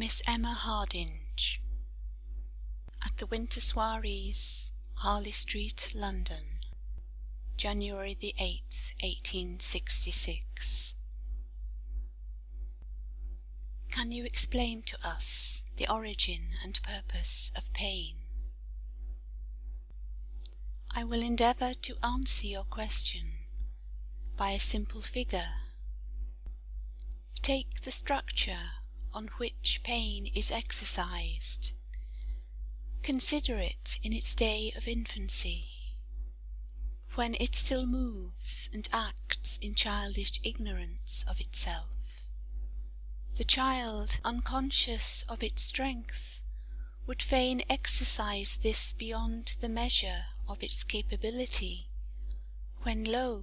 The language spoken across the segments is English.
Miss Emma Hardinge. At the Winter Soirees, Harley Street, London, January the 8th, 1866. Can you explain to us the origin and purpose of pain? I will endeavour to answer your question by a simple figure. Take the structure on which pain is exercised. Consider it in its day of infancy, when it still moves and acts in childish ignorance of itself. The child, unconscious of its strength, would fain exercise this beyond the measure of its capability, when lo,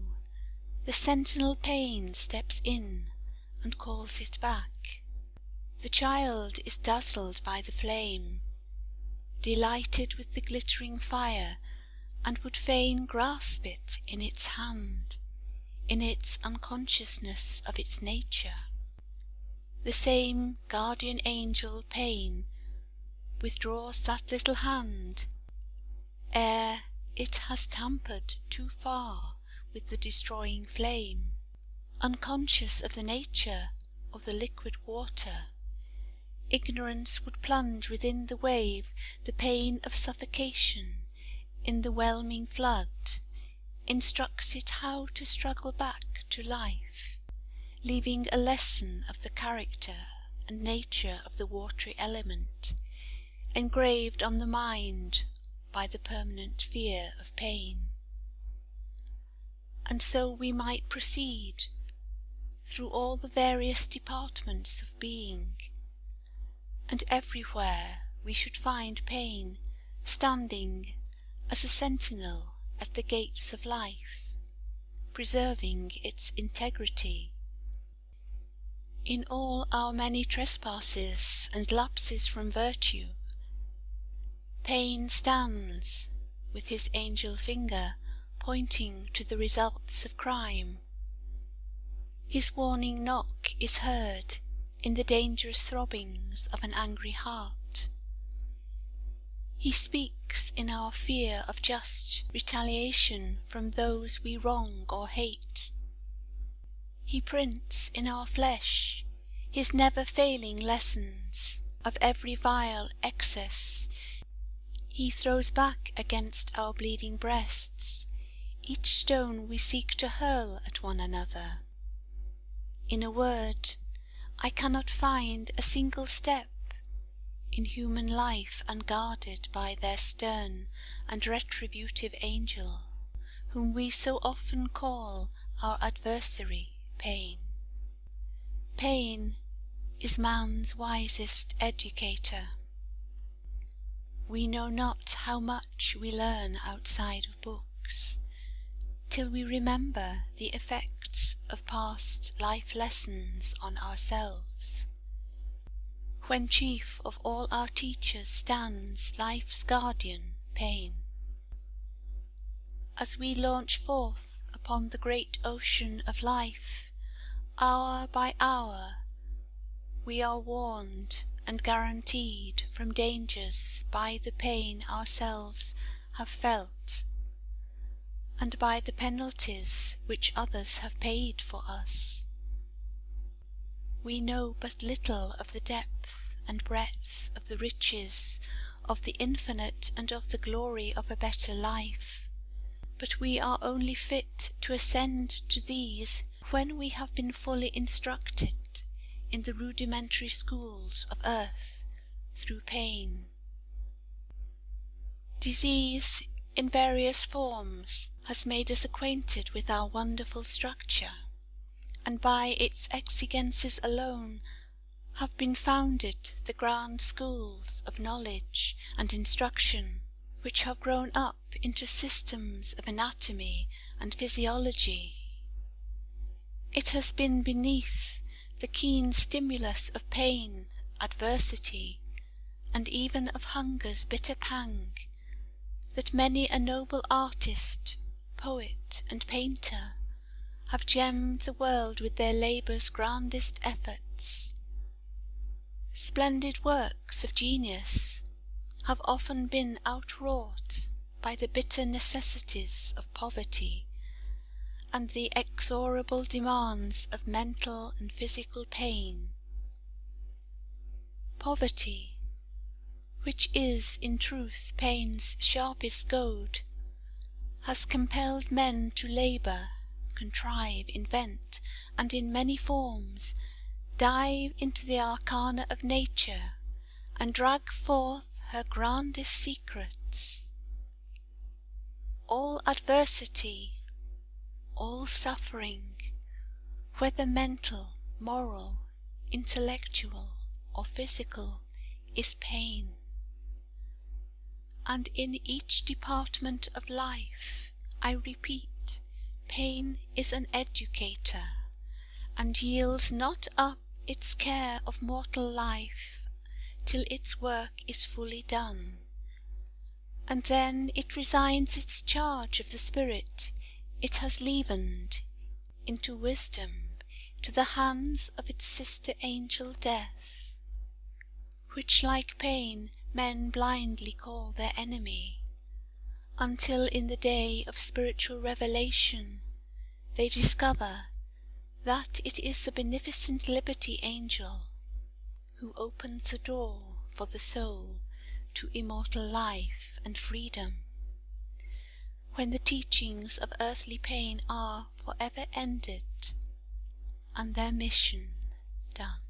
the sentinel pain steps in and calls it back. The child is dazzled by the flame, delighted with the glittering fire, and would fain grasp it in its hand, in its unconsciousness of its nature. The same guardian angel pain withdraws that little hand, ere it has tampered too far with the destroying flame. Unconscious of the nature of the liquid water, ignorance would plunge within the wave the pain of suffocation in the whelming flood, instructs it how to struggle back to life, leaving a lesson of the character and nature of the watery element, engraved on the mind by the permanent fear of pain. And so we might proceed through all the various departments of being, and everywhere we should find pain standing as a sentinel at the gates of life, preserving its integrity. In all our many trespasses and lapses from virtue, pain stands with his angel finger pointing to the results of crime. His warning knock is heard in the dangerous throbbings of an angry heart. He speaks in our fear of just retaliation from those we wrong or hate. He prints in our flesh his never-failing lessons of every vile excess. He throws back against our bleeding breasts each stone we seek to hurl at one another. In a word, I cannot find a single step in human life unguarded by their stern and retributive angel, whom we so often call our adversary, pain. Pain is man's wisest educator. We know not how much we learn outside of books, till we remember the effects of past life lessons on ourselves, when chief of all our teachers stands life's guardian, pain. As we launch forth upon the great ocean of life, hour by hour, we are warned and guaranteed from dangers by the pain ourselves have felt, and by the penalties which others have paid for us. We know but little of the depth and breadth of the riches of the infinite and of the glory of a better life, but we are only fit to ascend to these when we have been fully instructed in the rudimentary schools of earth through pain. Disease in various forms has made us acquainted with our wonderful structure, and by its exigencies alone have been founded the grand schools of knowledge and instruction, which have grown up into systems of anatomy and physiology. It has been beneath the keen stimulus of pain, adversity, and even of hunger's bitter pang, that many a noble artist, poet, and painter have gemmed the world with their labour's grandest efforts. Splendid works of genius have often been outwrought by the bitter necessities of poverty and the inexorable demands of mental and physical pain. Poverty, which is in truth pain's sharpest goad, has compelled men to labour, contrive, invent, and in many forms dive into the arcana of nature and drag forth her grandest secrets. All adversity, all suffering, whether mental, moral, intellectual, or physical, is pain. And in each department of life, I repeat, pain is an educator, and yields not up its care of mortal life till its work is fully done, and then it resigns its charge of the spirit it has leavened into wisdom to the hands of its sister angel Death, which like pain men blindly call their enemy, until in the day of spiritual revelation they discover that it is the beneficent Liberty Angel who opens the door for the soul to immortal life and freedom, when the teachings of earthly pain are for ever ended and their mission done.